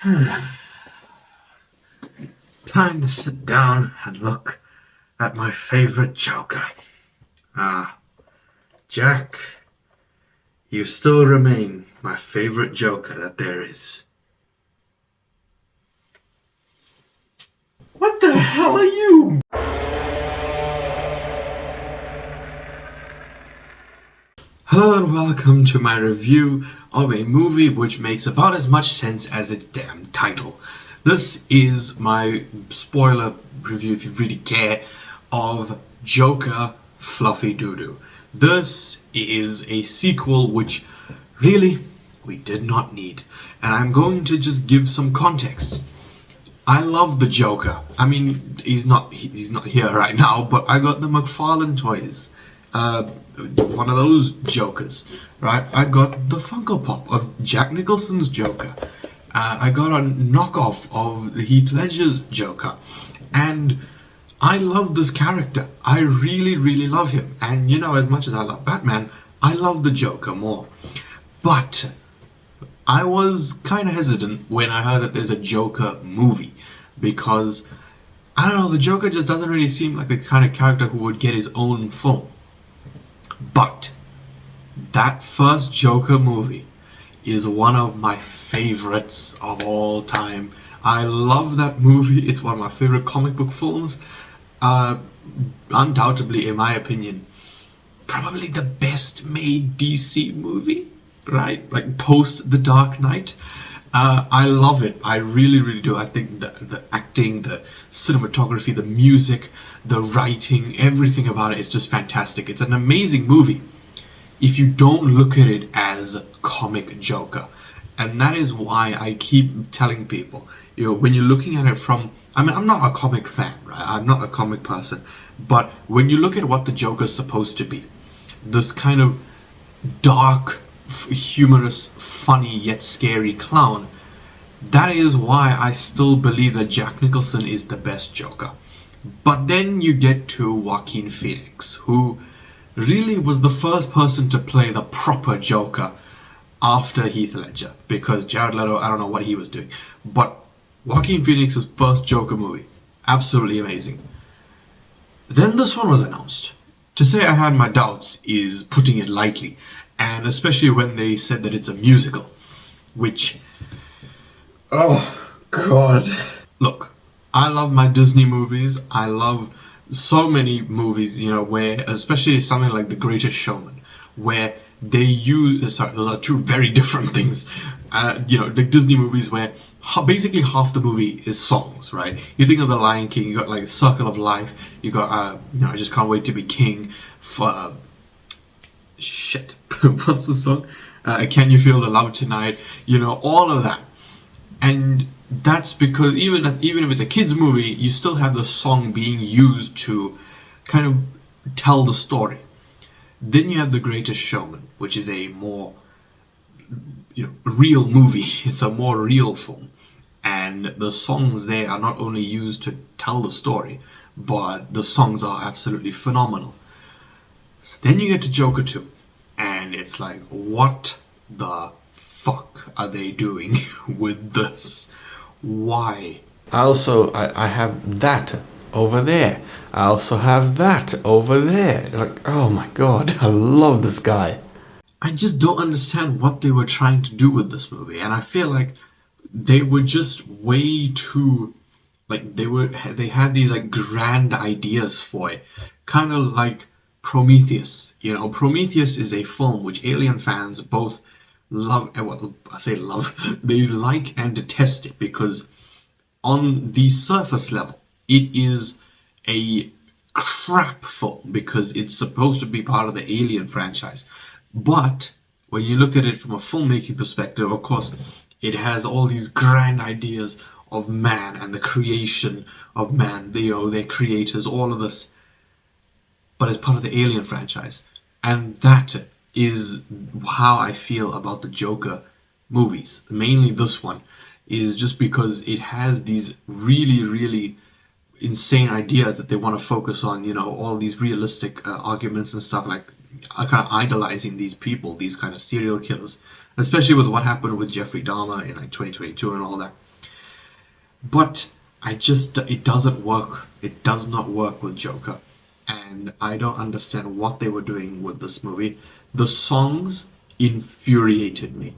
Time to sit down and look at my favorite Joker. Ah, Jack, you still remain my favorite Joker that there is. What the hell are you? Hello and welcome to my review of a movie which makes about as much sense as its damn title. This is my spoiler review, if you really care, of Joker Fluffy Doodoo. This is a sequel which really we did not need, and I'm going to just give some context. I love the Joker. I mean, he's not here right now, but I got the McFarlane toys. One of those Jokers, right? I got the Funko Pop of Jack Nicholson's Joker. I got a knockoff of Heath Ledger's Joker, and I love this character. I really, really love him. And you know, as much as I love Batman, I love the Joker more. But I was kind of hesitant when I heard that there's a Joker movie, because I don't know, the Joker just doesn't really seem like the kind of character who would get his own film. But that first Joker movie is one of my favorites of all time. I love that movie. It's one of my favorite comic book films. Undoubtedly, in my opinion, probably the best made DC movie, right? Like post The Dark Knight. I love it. I really, really do. I think the acting, the cinematography, the music, the writing, everything about it is just fantastic. It's an amazing movie if you don't look at it as comic Joker. And that is why I keep telling people, you know, when you're looking at it from, I mean, I'm not a comic fan, right? I'm not a comic person. But when you look at what the Joker's supposed to be, this kind of dark, humorous, funny yet scary clown, that is why I still believe that Jack Nicholson is the best Joker. But then you get to Joaquin Phoenix, who really was the first person to play the proper Joker after Heath Ledger, because Jared Leto, I don't know what he was doing. But Joaquin Phoenix's first Joker movie, absolutely amazing. Then this one was announced. To say I had my doubts is putting it lightly, and especially when they said that it's a musical, which, oh god. Look, I love my Disney movies. I love so many movies, you know, where, especially something like The Greatest Showman, where they use, sorry, those are two very different things. You know, the Disney movies where basically half the movie is songs, right? You think of The Lion King, you got like Circle of Life, you got, you know, I Just Can't Wait to Be King, for, shit, what's the song? Can You Feel the Love Tonight? You know, all of that. And that's because even if it's a kids movie, you still have the song being used to kind of tell the story. Then you have The Greatest Showman, which is a more, you know, real movie. It's a more real film, and the songs there are not only used to tell the story, but the songs are absolutely phenomenal. So then you get to Joker 2, and it's like, what the fuck are they doing with this? Why? I have that over there. I also have that over there. Like, oh my god, I love this guy. I just don't understand what they were trying to do with this movie, and I feel like they were just way too, like, they had these like grand ideas for it, kind of like Prometheus. You know, Prometheus is a film which alien fans both love, well, I say love, they like and detest it, because on the surface level it is a crap film because it's supposed to be part of the Alien franchise. But when you look at it from a filmmaking perspective, of course, it has all these grand ideas of man and the creation of man, you know, their creators, all of this, but it's part of the Alien franchise. And that is how I feel about the Joker movies. Mainly this one is just because it has these really, really insane ideas that they want to focus on, you know, all these realistic arguments and stuff, like kind of idolizing these people, these kind of serial killers, especially with what happened with Jeffrey Dahmer in like 2022 and all that. But it doesn't work. It does not work with Joker. And I don't understand what they were doing with this movie. The songs infuriated me.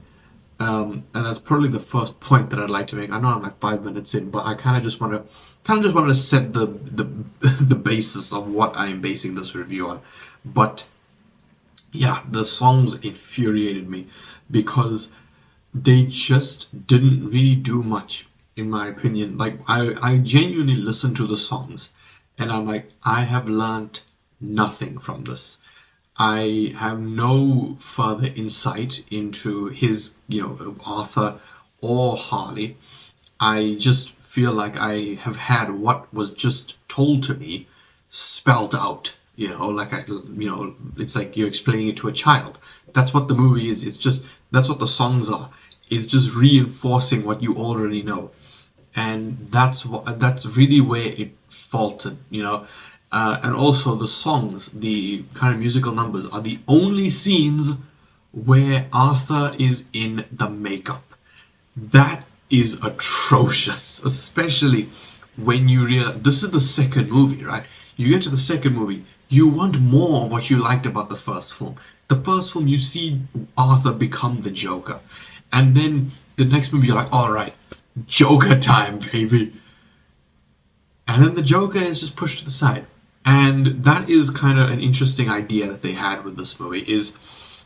And that's probably the first point that I'd like to make. I know I'm like 5 minutes in, but I kind of just wanted to set the the basis of what I am basing this review on. But yeah, the songs infuriated me because they just didn't really do much, in my opinion. Like I genuinely listened to the songs and I'm like, I have learnt nothing from this. I have no further insight into his, Arthur or Harley. I just feel like I have had what was just told to me spelled out. It's like you're explaining it to a child. That's what the movie is. That's what the songs are. It's just reinforcing what you already know, and that's really where it faltered. And also the songs, the kind of musical numbers, are the only scenes where Arthur is in the makeup. That is atrocious, especially when you realize this is the second movie, right? You get to the second movie, you want more of what you liked about the first film. The first film, you see Arthur become the Joker, and then the next movie, you're like, all right, Joker time, baby. And then the Joker is just pushed to the side. And that is kind of an interesting idea that they had with this movie, is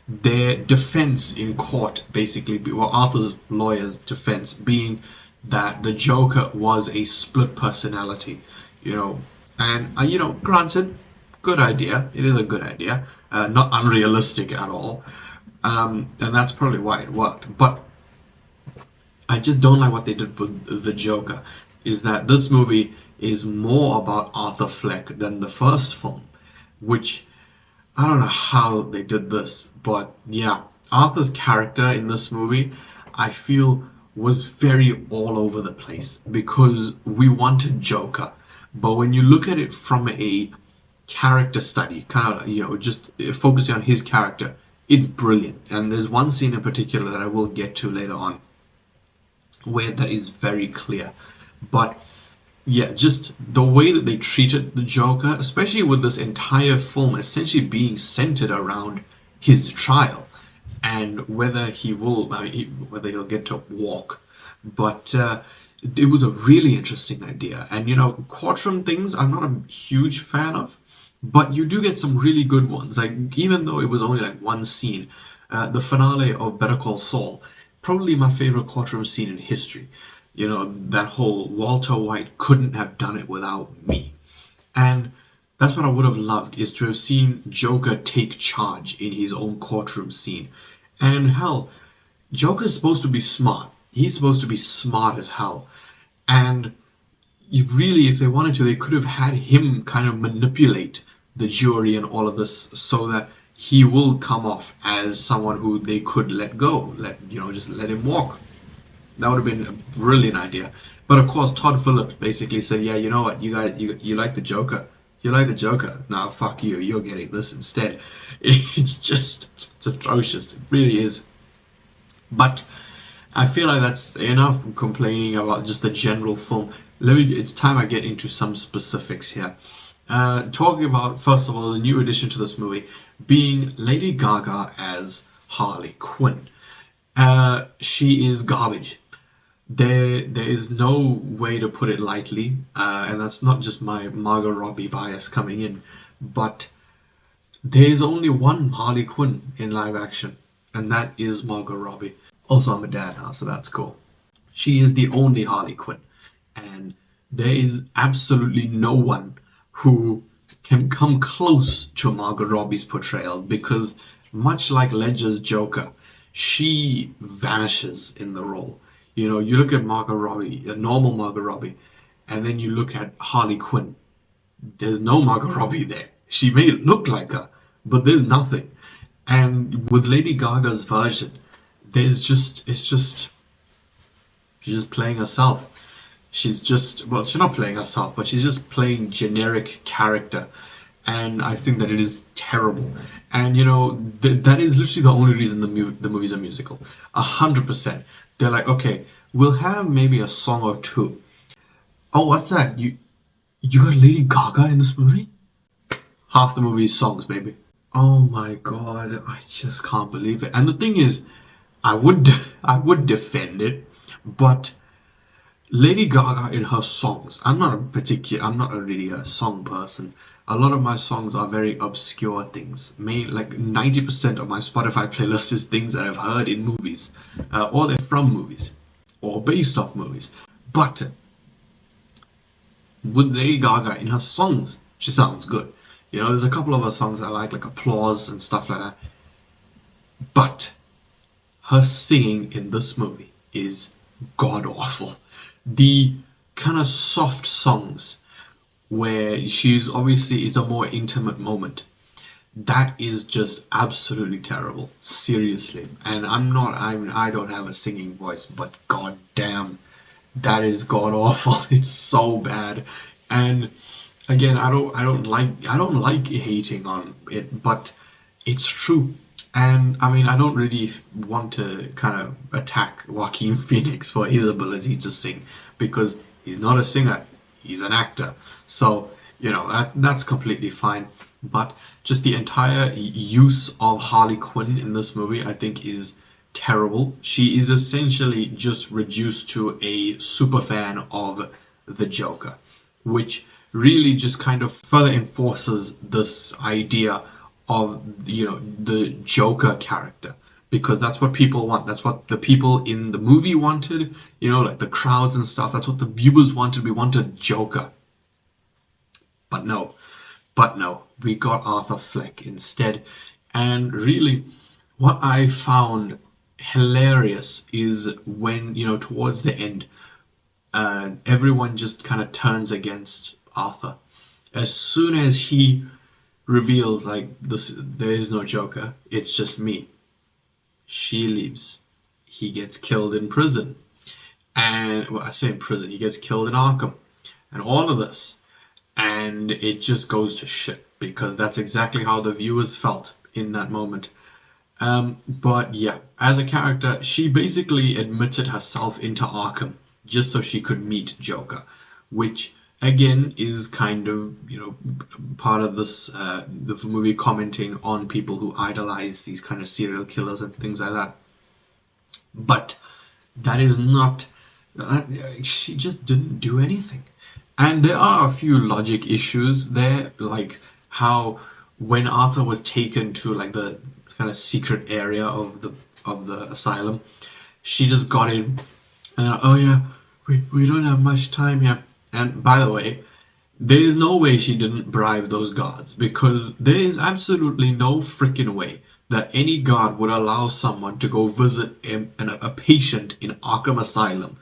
their defense in court, basically, well, Arthur's lawyer's defense being that the Joker was a split personality, and granted, good idea. It is a good idea, not unrealistic at all, and that's probably why it worked. But I just don't like what they did with the Joker. Is that this movie is more about Arthur Fleck than the first film, which I don't know how they did this, but yeah, Arthur's character in this movie, I feel, was very all over the place because we wanted Joker, but when you look at it from a character study, kind of, just focusing on his character, it's brilliant. And there's one scene in particular that I will get to later on where that is very clear. But yeah, just the way that they treated the Joker, especially with this entire film essentially being centered around his trial and whether whether he'll get to walk. But it was a really interesting idea. And courtroom things I'm not a huge fan of, but you do get some really good ones. Like, even though it was only like one scene, the finale of Better Call Saul, probably my favorite courtroom scene in history. That whole Walter White couldn't have done it without me. And that's what I would have loved, is to have seen Joker take charge in his own courtroom scene. And hell, Joker's supposed to be smart. He's supposed to be smart as hell. And really, if they wanted to, they could have had him kind of manipulate the jury and all of this so that he will come off as someone who they could let go, just let him walk. That would have been a brilliant idea. But of course, Todd Phillips basically said, yeah, you know what, you guys, you like the Joker? You like the Joker? Nah, fuck you, you're getting this instead. It's atrocious. It really is. But I feel like that's enough complaining about just the general film. It's time I get into some specifics here. Talking about, first of all, the new addition to this movie being Lady Gaga as Harley Quinn. She is garbage. There is no way to put it lightly, and that's not just my Margot Robbie bias coming in, but there's only one Harley Quinn in live action, and that is Margot Robbie. Also, I'm a dad now, so that's cool. She is the only Harley Quinn, and there is absolutely no one who can come close to Margot Robbie's portrayal, because much like Ledger's Joker, she vanishes in the role. You look at Margot Robbie, a normal Margot Robbie, and then you look at Harley Quinn. There's no Margot Robbie there. She may look like her, but there's nothing. And with Lady Gaga's version, she's just playing herself. She's not playing herself, but she's just playing generic character. And I think that it is terrible. And that is literally the only reason the movie's a musical. 100%. They're like, okay, we'll have maybe a song or two, Oh, what's that? You got Lady Gaga in this movie? Half the movie is songs, baby. Oh my god, I just can't believe it. And the thing is, I would I would defend it, but Lady Gaga in her songs, I'm not a really a song person. A lot of my songs are very obscure things. Like 90% of my Spotify playlist is things that I've heard in movies, or they're from movies, or based off movies. But with Lady Gaga in her songs, she sounds good. You know, there's a couple of her songs I like Applause and stuff like that. But her singing in this movie is god awful. The kind of soft songs where she's obviously it's a more intimate moment. That is just absolutely terrible. Seriously. And I don't have a singing voice, but god damn, that is god awful. It's so bad. And again, I don't like hating on it, but it's true. And I mean, I don't really want to kind of attack Joaquin Phoenix for his ability to sing because he's not a singer, he's an actor. So, you know, that's completely fine. But just the entire use of Harley Quinn in this movie, I think, is terrible. She is essentially just reduced to a super fan of the Joker, which really just kind of further enforces this idea of, you know, the Joker character, because that's what people want. That's what the people in the movie wanted, you know, like the crowds and stuff. That's what the viewers wanted. We wanted Joker. But no, we got Arthur Fleck instead. And really, what I found hilarious is when, you know, towards the end, everyone just kind of turns against Arthur. As soon as he reveals, like, this, there is no Joker, it's just me, she leaves. He gets killed in prison. And, well, I say in prison, he gets killed in Arkham. And all of this. And it just goes to shit because that's exactly how the viewers felt in that moment. But yeah, as a character, she basically admitted herself into Arkham just so she could meet Joker, which again is kind of, you know, part of this the movie commenting on people who idolize these kind of serial killers and things like that. But that is not. She just didn't do anything. And there are a few logic issues there, like how when Arthur was taken to like the kind of secret area of the asylum, she just got in and oh yeah, we don't have much time here. And by the way, there is no way she didn't bribe those guards because there is absolutely no freaking way that any guard would allow someone to go visit a patient in Arkham Asylum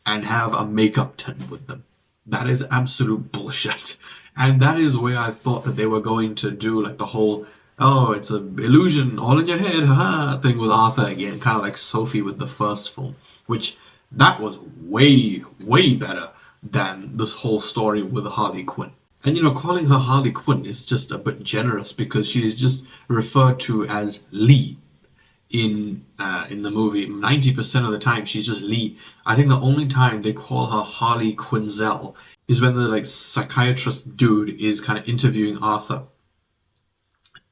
and have a makeup tin with them. That is absolute bullshit. And that is where I thought that they were going to do like the whole, oh, it's an illusion all in your head, haha, thing with Arthur again, kind of like Sophie with the first film, which that was way, way better than this whole story with Harley Quinn. And you know, calling her Harley Quinn is just a bit generous because she is just referred to as Lee in the movie. 90% of the time she's just Lee. I think the only time they call her Harley Quinzel is when the like psychiatrist dude is kind of interviewing Arthur,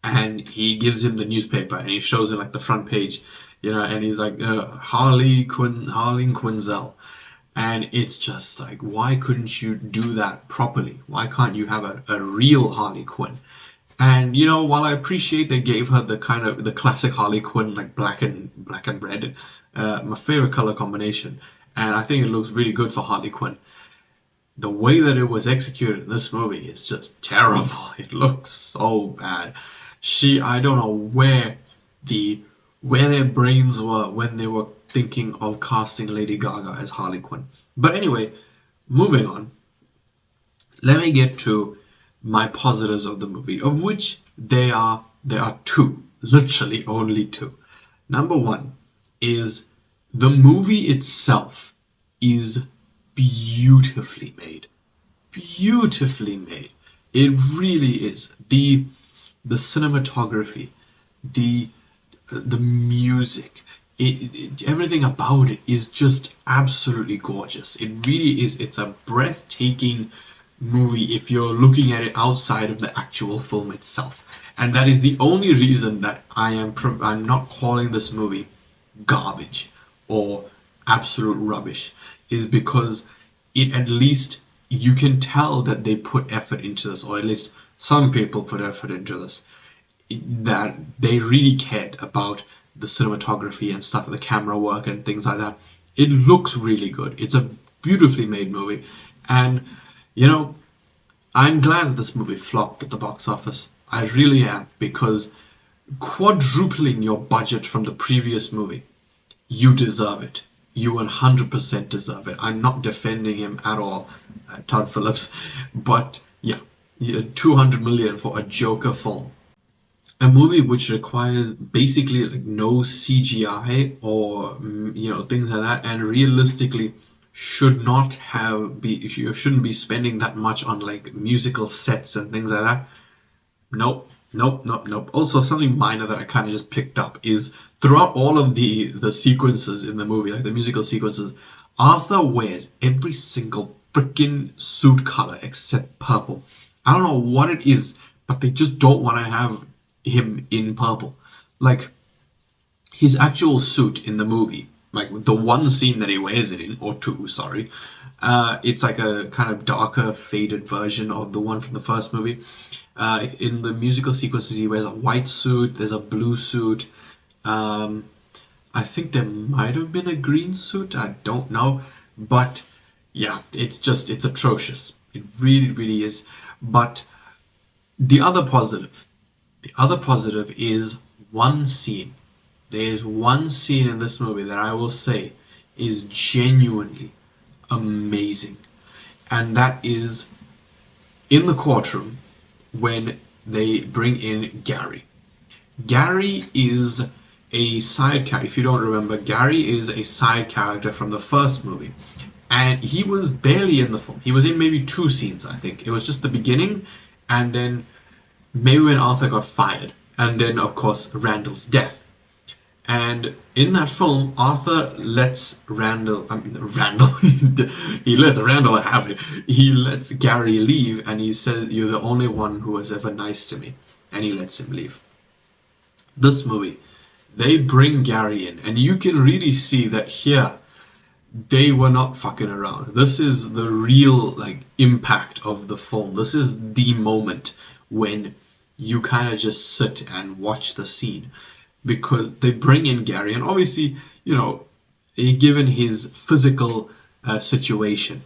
and he gives him the newspaper and he shows him like the front page, you know, and he's like Harley Quinzel. And it's just like, why couldn't you do that properly? Why can't you have a real Harley Quinn? And you know, while I appreciate they gave her the kind of the classic Harley Quinn, like black and red, my favorite color combination, and I think it looks really good for Harley Quinn. The way that it was executed in this movie is just terrible. It looks so bad. I don't know where their brains were when they were thinking of casting Lady Gaga as Harley Quinn. But anyway, moving on. Let me get to my positives of the movie, of which there are two, literally only two. Number one is the movie itself is beautifully made. Beautifully made. It really is. The cinematography, the music, everything about it is just absolutely gorgeous. It really is. It's a breathtaking movie if you're looking at it outside of the actual film itself. And that is the only reason that I'm not calling this movie garbage or absolute rubbish, is because it, at least you can tell that they put effort into this, or at least some people put effort into this, that they really cared about the cinematography and stuff, the camera work and things like that. It looks really good. It's a beautifully made movie, and you know, I'm glad that this movie flopped at the box office. I really am, because quadrupling your budget from the previous movie, you deserve it. You 100% deserve it. I'm not defending him at all, Todd Phillips, but yeah, 200 million for a Joker film, a movie which requires basically like no CGI or things like that, and realistically should not have be you shouldn't be spending that much on like musical sets and things like that. Nope, nope, nope, nope. Also, something minor that I kind of just picked up is throughout all of the sequences in the movie, like the musical sequences, Arthur wears every single freaking suit color except purple. I don't know what it is, but they just don't want to have him in purple. Like, his actual suit in the movie, like the one scene that he wears it in, or two, sorry, it's like a kind of darker, faded version of the one from the first movie. In the musical sequences, he wears a white suit, there's a blue suit. I think there might have been a green suit, I don't know. But yeah, it's atrocious. It really, really is. But the other positive, is one scene. There's one scene in this movie that I will say is genuinely amazing. And that is in the courtroom when they bring in Gary. Gary is a side character. If you don't remember, Gary is a side character from the first movie. And he was barely in the film. He was in maybe two scenes, I think. It was just the beginning, and then maybe when Arthur got fired. And then, of course, Randall's death. And in that film, Arthur lets he lets Randall have it. He lets Gary leave, and he says, "You're the only one who was ever nice to me," and he lets him leave. This movie, they bring Gary in, and you can really see that here they were not fucking around. This is the real like impact of the film. This is the moment when you kind of just sit and watch the scene, because they bring in Gary, and obviously, given his physical situation,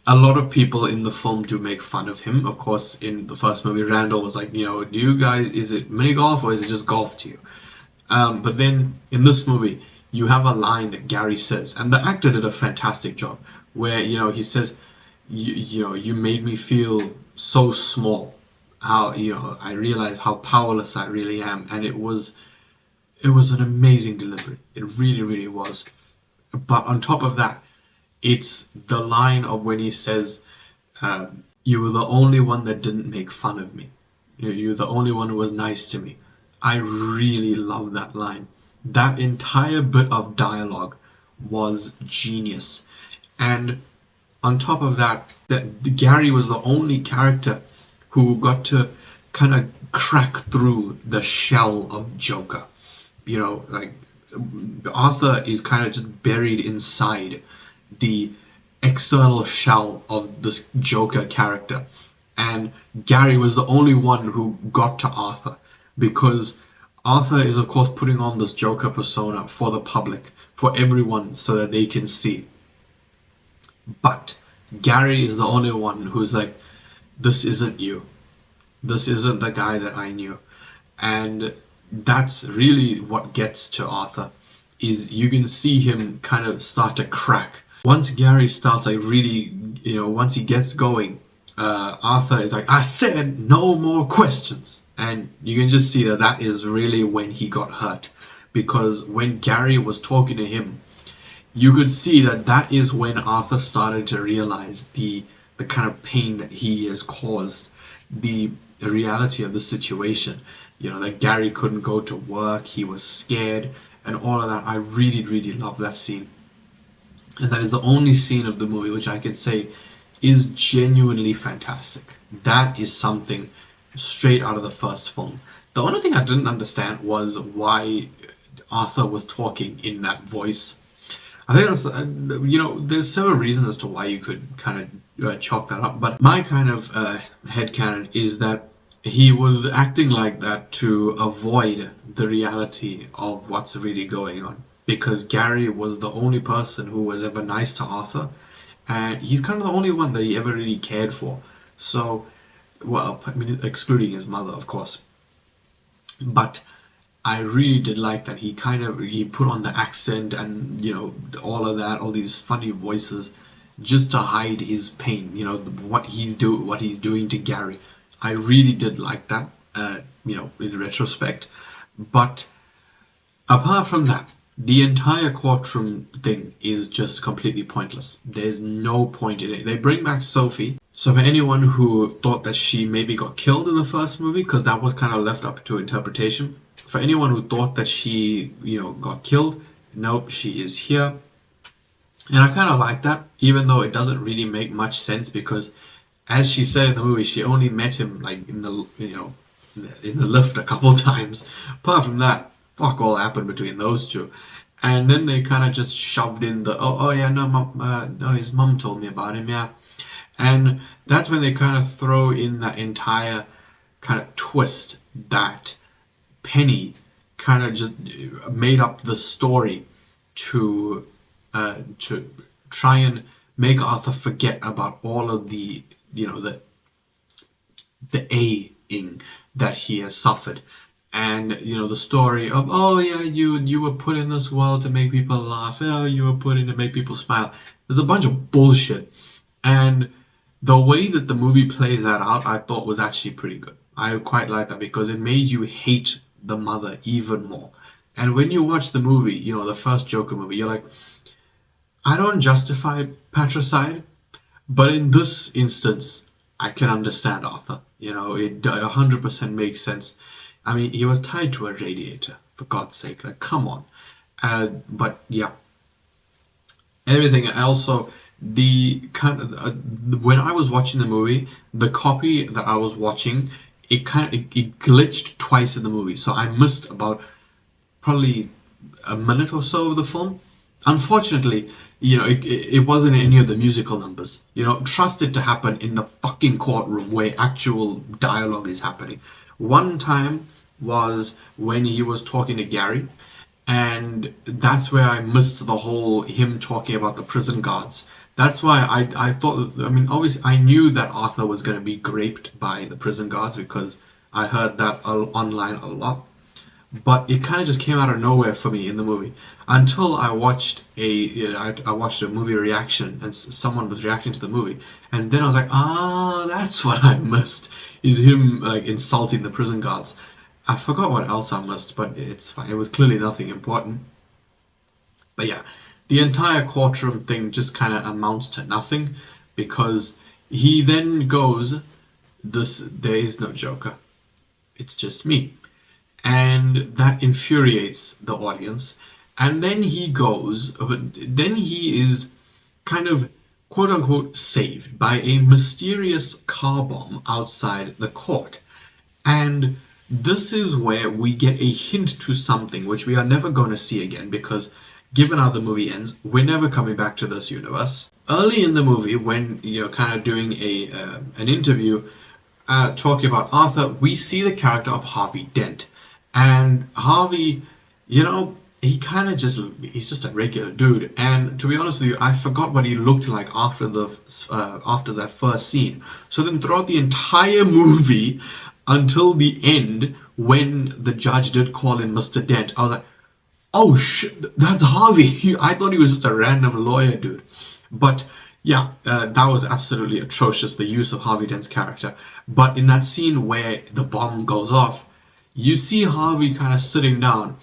a lot of people in the film do make fun of him. Of course, in the first movie, Randall was like, do you guys, is it mini golf or is it just golf to you? But then in this movie, you have a line that Gary says, and the actor did a fantastic job, where, he says, you made me feel so small. How, I realized how powerless I really am. And it was an amazing delivery. It really, really was. But on top of that, it's the line of when he says, you were the only one that didn't make fun of me. You're the only one who was nice to me. I really love that line. That entire bit of dialogue was genius. And on top of that, Gary was the only character who got to kind of crack through the shell of Joker. Like Arthur is kind of just buried inside the external shell of this Joker character, and Gary was the only one who got to Arthur, because Arthur is of course putting on this Joker persona for the public, for everyone, so that they can see. But Gary is the only one who's like, this isn't you. This isn't the guy that I knew. And that's really what gets to Arthur, is you can see him kind of start to crack. Once Gary starts like really, once he gets going, Arthur is like, I said no more questions. And you can just see that is really when he got hurt. Because when Gary was talking to him, you could see that is when Arthur started to realize the kind of pain that he has caused, the reality of the situation. That Gary couldn't go to work, he was scared, and all of that. I really, really love that scene. And that is the only scene of the movie which I can say is genuinely fantastic. That is something straight out of the first film. The only thing I didn't understand was why Arthur was talking in that voice. I think that's, there's several reasons as to why you could kind of chalk that up. But my kind of headcanon is that he was acting like that to avoid the reality of what's really going on. Because Gary was the only person who was ever nice to Arthur, and he's kind of the only one that he ever really cared for. So, well, I mean, excluding his mother, of course. But I really did like that he put on the accent and all of that, all these funny voices, just to hide his pain. What he's doing to Gary. I really did like that. In retrospect, but apart from that, the entire courtroom thing is just completely pointless. There's no point in it. They bring back Sophie. So for anyone who thought that she maybe got killed in the first movie, because that was kind of left up to interpretation. For anyone who thought that she, got killed, nope, she is here. And I kind of like that, even though it doesn't really make much sense, because as she said in the movie, she only met him like in the lift a couple times. Apart from that, fuck all happened between those two. And then they kind of just shoved in the his mum told me about him, yeah. And that's when they kind of throw in that entire kind of twist that Penny kind of just made up the story to try and make Arthur forget about all of the A-ing that he has suffered. And the story of, oh yeah, you were put in this world to make people laugh, oh, you were put in to make people smile. There's a bunch of bullshit. And the way that the movie plays that out, I thought was actually pretty good. I quite like that because it made you hate the mother even more. And when you watch the movie, the first Joker movie, you're like, I don't justify patricide, but in this instance, I can understand Arthur. It 100% makes sense. I mean, he was tied to a radiator, for God's sake. Like, come on. But yeah, everything. Also, the kind of when I was watching the movie, the copy that I was watching, it glitched twice in the movie, so I missed about probably a minute or so of the film. Unfortunately, it wasn't any of the musical numbers. Trust it to happen in the fucking courtroom where actual dialogue is happening. One time was when he was talking to Gary, and that's where I missed the whole him talking about the prison guards. That's why I thought, I mean, obviously I knew that Arthur was going to be graped by the prison guards because I heard that online a lot. But it kind of just came out of nowhere for me in the movie until I watched I watched a movie reaction and someone was reacting to the movie, and then I was like, that's what I missed, is him like insulting the prison guards. I forgot what else I missed, but it's fine. It was clearly nothing important. But yeah, the entire courtroom thing just kind of amounts to nothing because he then goes, there is no Joker. It's just me. And that infuriates the audience. And then he goes, but then he is kind of quote unquote saved by a mysterious car bomb outside the court. And this is where we get a hint to something which we are never going to see again because given how the movie ends, we're never coming back to this universe. Early in the movie, when you're kind of doing an interview talking about Arthur, we see the character of Harvey Dent. And Harvey, he kind of he's just a regular dude. And to be honest with you, I forgot what he looked like after that first scene. So then throughout the entire movie, until the end, when the judge did call in Mr. Dent, I was like, oh shit, that's Harvey. I thought he was just a random lawyer dude. But yeah, that was absolutely atrocious, the use of Harvey Dent's character. But in that scene where the bomb goes off, you see Harvey kind of sitting down,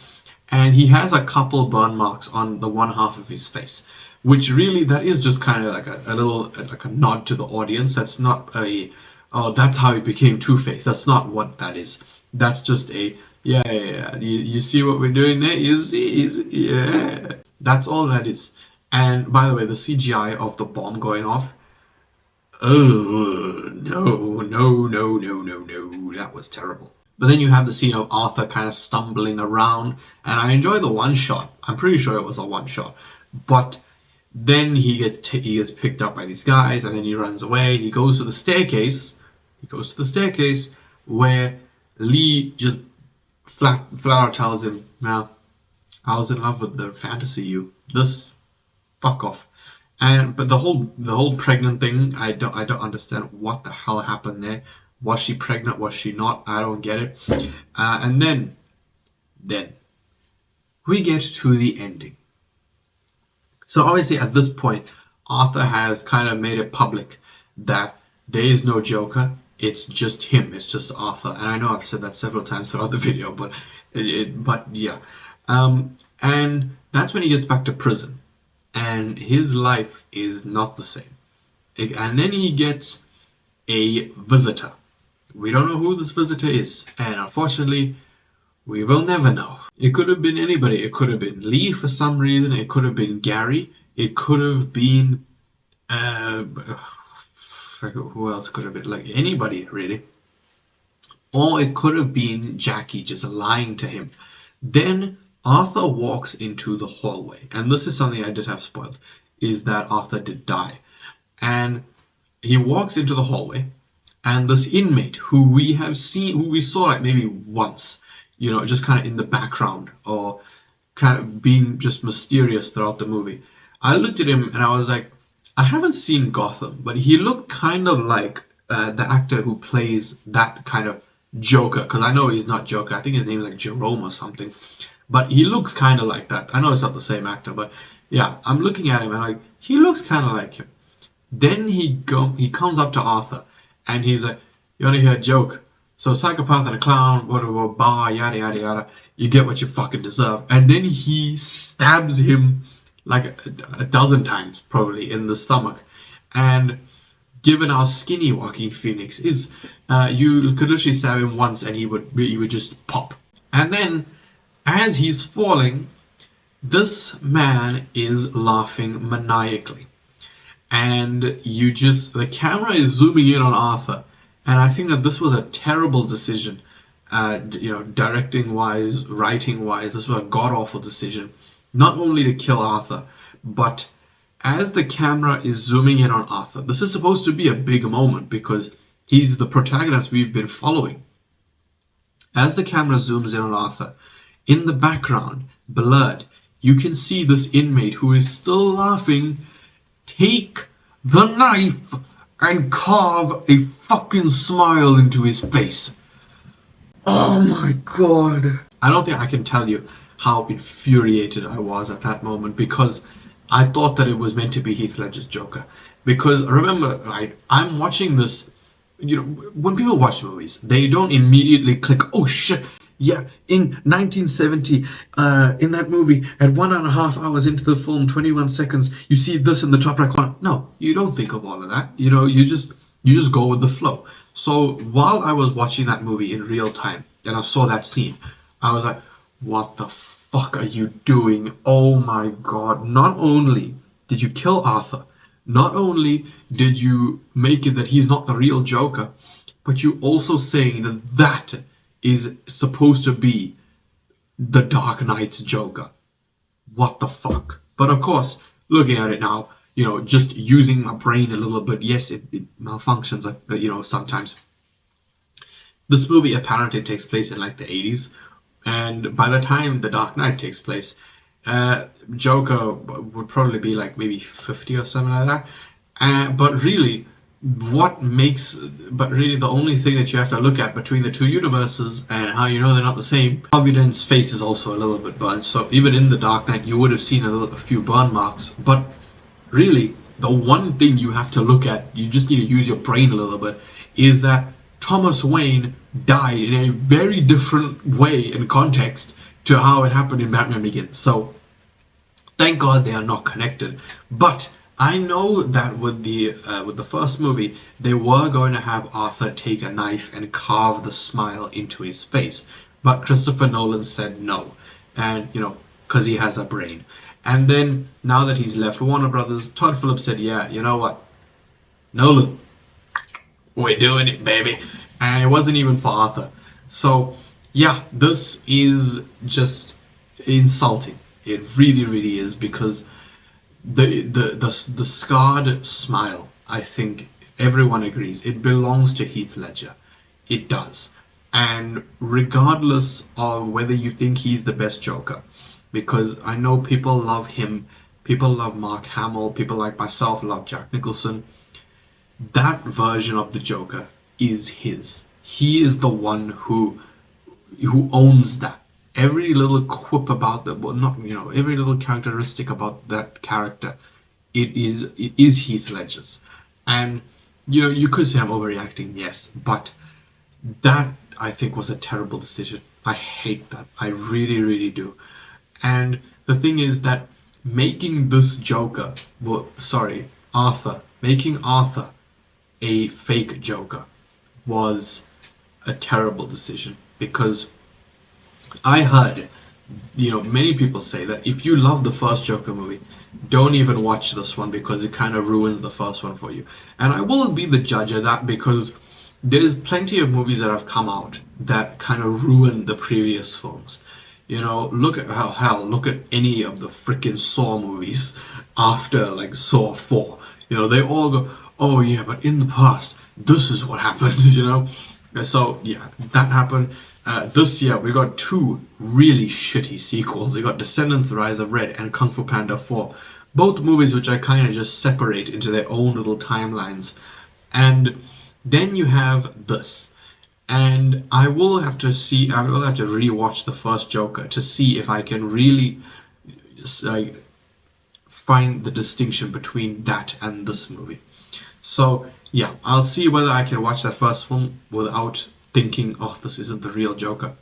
and he has a couple burn marks on the one half of his face, which really, that is just kind of like a little, like a nod to the audience. That's not that's how he became Two-Face. That's not what that is. That's just a Yeah. You see what we're doing there? You see, yeah. That's all that is. And by the way, the CGI of the bomb going off. Oh no! That was terrible. But then you have the scene of Arthur kind of stumbling around, and I enjoy the one shot. I'm pretty sure it was a one shot, but then he gets picked up by these guys, and then he runs away. He goes to the staircase. He goes to the staircase where Lee just flat out tells him, "Now, I was in love with the fantasy you. This, fuck off." And but the whole pregnant thing, I don't understand what the hell happened there. Was she pregnant? Was she not? I don't get it. And then we get to the ending. So obviously at this point, Arthur has kind of made it public that there is no Joker. It's just him. It's just Arthur. And I know I've said that several times throughout the video, but yeah. And that's when he gets back to prison, and his life is not the same. And then he gets a visitor. We don't know who this visitor is, and unfortunately, we will never know. It could have been anybody. It could have been Lee for some reason. It could have been Gary. It could have been who else could have been? Like anybody really. Or it could have been Jackie just lying to him. Then Arthur walks into the hallway, and this is something I did have spoiled, is that Arthur did die. And he walks into the hallway, and this inmate who we saw like maybe once, just kind of in the background or kind of being just mysterious throughout the movie. I looked at him and I was like, I haven't seen Gotham, but he looked kind of like the actor who plays that kind of Joker, because I know he's not Joker. I think his name is like Jerome or something. But he looks kind of like that. I know it's not the same actor, but yeah, I'm looking at him and like he looks kind of like him. Then he comes up to Arthur and he's like, "You want to hear a joke? So psychopath and a clown, whatever, bar, yada yada yada. You get what you fucking deserve." And then he stabs him like a dozen times probably in the stomach. And given how skinny Joaquin Phoenix is, you could literally stab him once and he would just pop. And then as he's falling, this man is laughing maniacally. And the camera is zooming in on Arthur. And I think that this was a terrible decision, directing wise, writing wise. This was a god awful decision. Not only to kill Arthur, but as the camera is zooming in on Arthur, this is supposed to be a big moment because he's the protagonist we've been following. As the camera zooms in on Arthur, in the background, blurred, you can see this inmate who is still laughing take the knife and carve a fucking smile into his face. Oh my god. I don't think I can tell you how infuriated I was at that moment, because I thought that it was meant to be Heath Ledger's Joker. Because remember, right, I'm watching this, when people watch movies, they don't immediately click, oh shit, yeah, in 1970, in that movie, at 1.5 hours into the film, 21 seconds, you see this in the top right corner. No, you don't think of all of that. You just go with the flow. So while I was watching that movie in real time and I saw that scene, I was like, what the fuck are you doing? Oh my god. Not only did you kill Arthur, not only did you make it that he's not the real Joker, but you also saying that is supposed to be the Dark Knight's Joker. What the fuck? But of course, looking at it now, just using my brain a little bit, yes, it malfunctions, sometimes. This movie apparently takes place in like the 80s, and by the time The Dark Knight takes place, Joker would probably be like maybe 50 or something like that. But really, the only thing that you have to look at between the two universes and how you know they're not the same, Providence's face is also a little bit burned. So even in The Dark Knight, you would have seen a few burn marks. But really, the one thing you have to look at, you just need to use your brain a little bit, is that Thomas Wayne died in a very different way and context to how it happened in Batman Begins. So thank God they are not connected. But I know that with the first movie, they were going to have Arthur take a knife and carve the smile into his face. But Christopher Nolan said no, and because he has a brain. And then now that he's left Warner Brothers, Todd Phillips said, "Yeah, you know what, Nolan, we're doing it, baby." And it wasn't even for Arthur. So yeah, this is just insulting. It really, really is, because the scarred smile, I think everyone agrees, it belongs to Heath Ledger. It does. And regardless of whether you think he's the best Joker, because I know people love him, people love Mark Hamill, people like myself love Jack Nicholson, that version of the Joker is his. He is the one who owns that. Every little quip about the, well, not every little characteristic about that character, it is Heath Ledger's. And you could say I'm overreacting, yes, but that I think was a terrible decision. I hate that. I really, really do. And the thing is that making this Joker, well, sorry, Arthur, making Arthur a fake Joker was a terrible decision, because I heard, many people say that if you love the first Joker movie, don't even watch this one because it kind of ruins the first one for you. And I will be the judge of that, because there's plenty of movies that have come out that kind of ruin the previous films. Look at look at any of the freaking Saw movies after like Saw 4. They all go, "Oh yeah, but in the past, this is what happened," So yeah, that happened. This year we got two really shitty sequels. We got Descendants: The Rise of Red and Kung Fu Panda 4. Both movies which I kind of just separate into their own little timelines. And then you have this. And I will have to rewatch the first Joker to see if I can really just, find the distinction between that and this movie. So yeah, I'll see whether I can watch that first film without thinking, "Oh, this isn't the real Joker."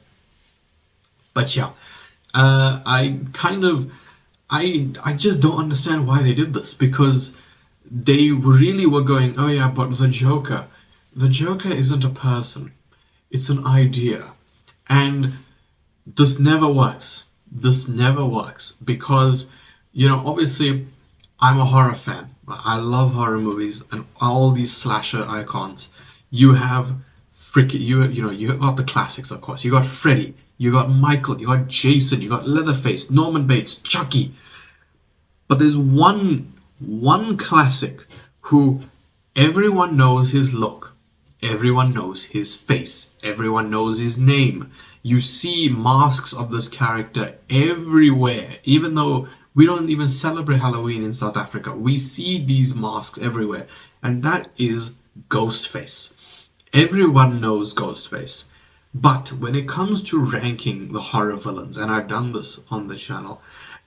But yeah, I just don't understand why they did this, because they really were going, "Oh yeah, but the Joker isn't a person, it's an idea," and this never works. This never works, because obviously I'm a horror fan. I love horror movies and all these slasher icons. You have you got the classics, of course. You got Freddy, you got Michael, you got Jason, you got Leatherface, Norman Bates, Chucky. But there's one classic who everyone knows his look, everyone knows his face, everyone knows his name. You see masks of this character everywhere, even though we don't even celebrate Halloween in South Africa. We see these masks everywhere, and that is Ghostface. Everyone knows Ghostface. But when it comes to ranking the horror villains, and I've done this on the channel,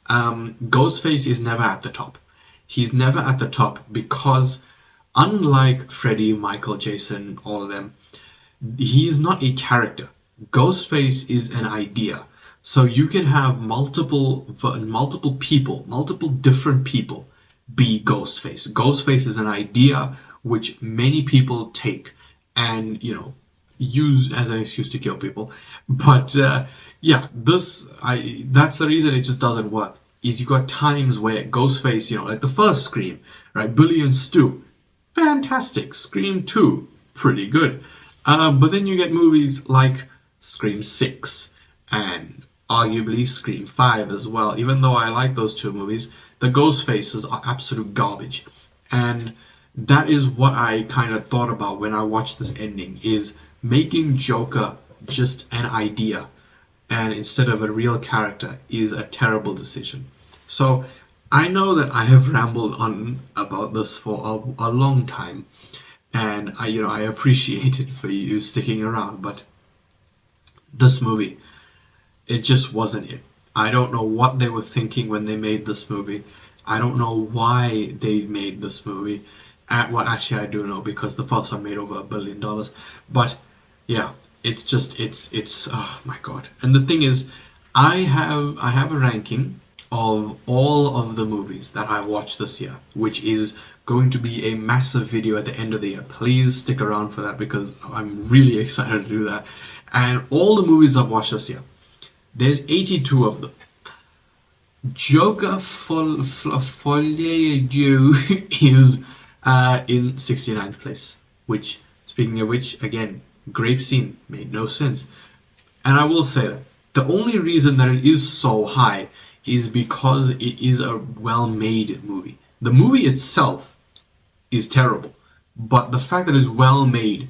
Ghostface is never at the top. He's never at the top because, unlike Freddy, Michael, Jason, all of them, he's not a character. Ghostface is an idea. So you can have multiple people, multiple different people be Ghostface. Ghostface is an idea which many people take and use as an excuse to kill people. But yeah, that's the reason it just doesn't work. Is you got times where Ghostface, like the first Scream, right? Billy and Stu, fantastic. Scream 2, pretty good. But then you get movies like Scream 6 and arguably Scream 5 as well. Even though I like those two movies, the Ghostfaces are absolute garbage. And that is what I kind of thought about when I watched this ending, is making Joker just an idea and instead of a real character is a terrible decision. So I know that I have rambled on about this for a long time, and I appreciate it for you sticking around, but this movie, it just wasn't it. I don't know what they were thinking when they made this movie. I don't know why they made this movie. Well, actually, I do know, because the first one made over $1 billion. But yeah, it's oh my god. And the thing is, I have a ranking of all of the movies that I watched this year, which is going to be a massive video at the end of the year. Please stick around for that because I'm really excited to do that. And all the movies I've watched this year, there's 82 of them. Joker Folie is in 69th place, which, speaking of which, again, grape scene made no sense. And I will say that the only reason that it is so high is because it is a well-made movie. The movie itself is terrible, but the fact that it's well-made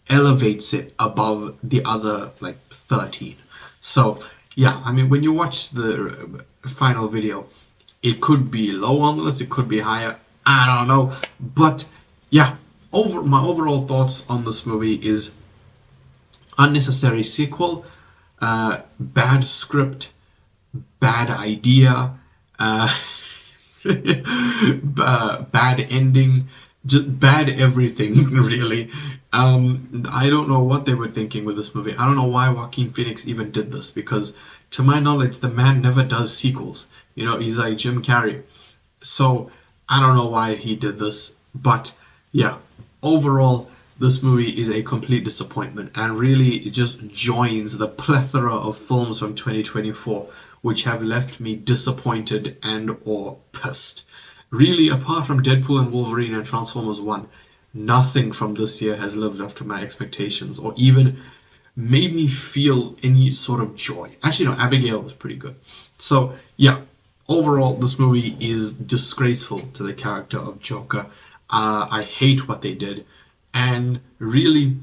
elevates it above the other, like, 13. So, yeah, I mean, when you watch the final video, it could be low on the list, it could be higher, I don't know. But, yeah, my overall thoughts on this movie is unnecessary sequel, bad script, bad idea, bad ending, just bad everything, really. I don't know what they were thinking with this movie. I don't know why Joaquin Phoenix even did this, because to my knowledge, the man never does sequels. You know, he's like Jim Carrey. So, I don't know why he did this, but yeah, overall, this movie is a complete disappointment, and really it just joins the plethora of films from 2024 which have left me disappointed and or pissed. Really, apart from Deadpool and Wolverine and Transformers 1, nothing from this year has lived up to my expectations or even made me feel any sort of joy. Actually, no, Abigail was pretty good. So, yeah, overall, this movie is disgraceful to the character of Joker. I hate what they did, and really,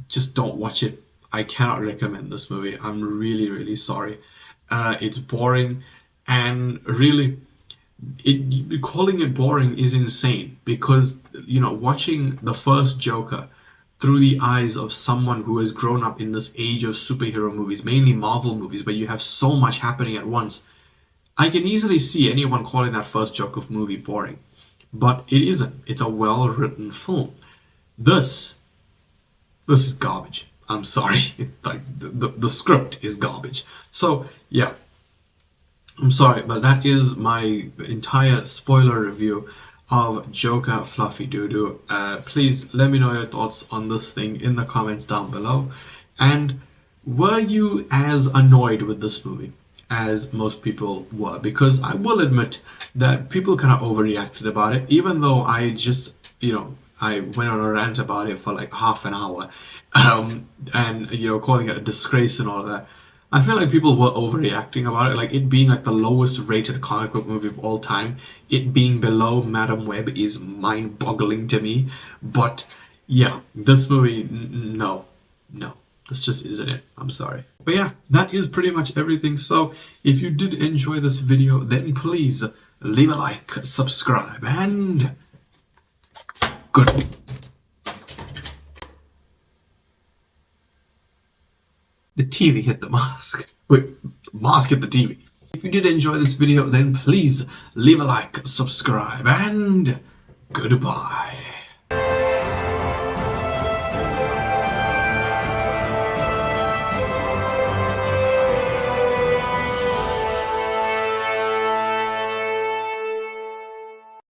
just don't watch it. I cannot recommend this movie. I'm really, really sorry. It's boring, and really, calling it boring is insane because, you know, watching the first Joker through the eyes of someone who has grown up in this age of superhero movies, mainly Marvel movies, where you have so much happening at once, I can easily see anyone calling that first Joker movie boring. But it isn't. It's a well-written film. This is garbage. I'm sorry. Like the script is garbage. So yeah, I'm sorry, but that is my entire spoiler review of Joker Fluffy Doodoo. Please let me know your thoughts on this thing in the comments down below. And were you as annoyed with this movie as most people were? Because I will admit that people kind of overreacted about it, even though I just, you know, I went on a rant about it for like half an hour, and, you know, calling it a disgrace and all of that. I feel like people were overreacting about it, like it being like the lowest rated comic book movie of all time. It being below Madam Web is mind-boggling to me. But yeah, this movie, no, this just isn't it. I'm sorry. But yeah, that is pretty much everything. So if you did enjoy this video, then please leave a like, subscribe, and good. The TV hit the mask. Wait, the mask hit the TV. If you did enjoy this video, then please leave a like, subscribe, and goodbye.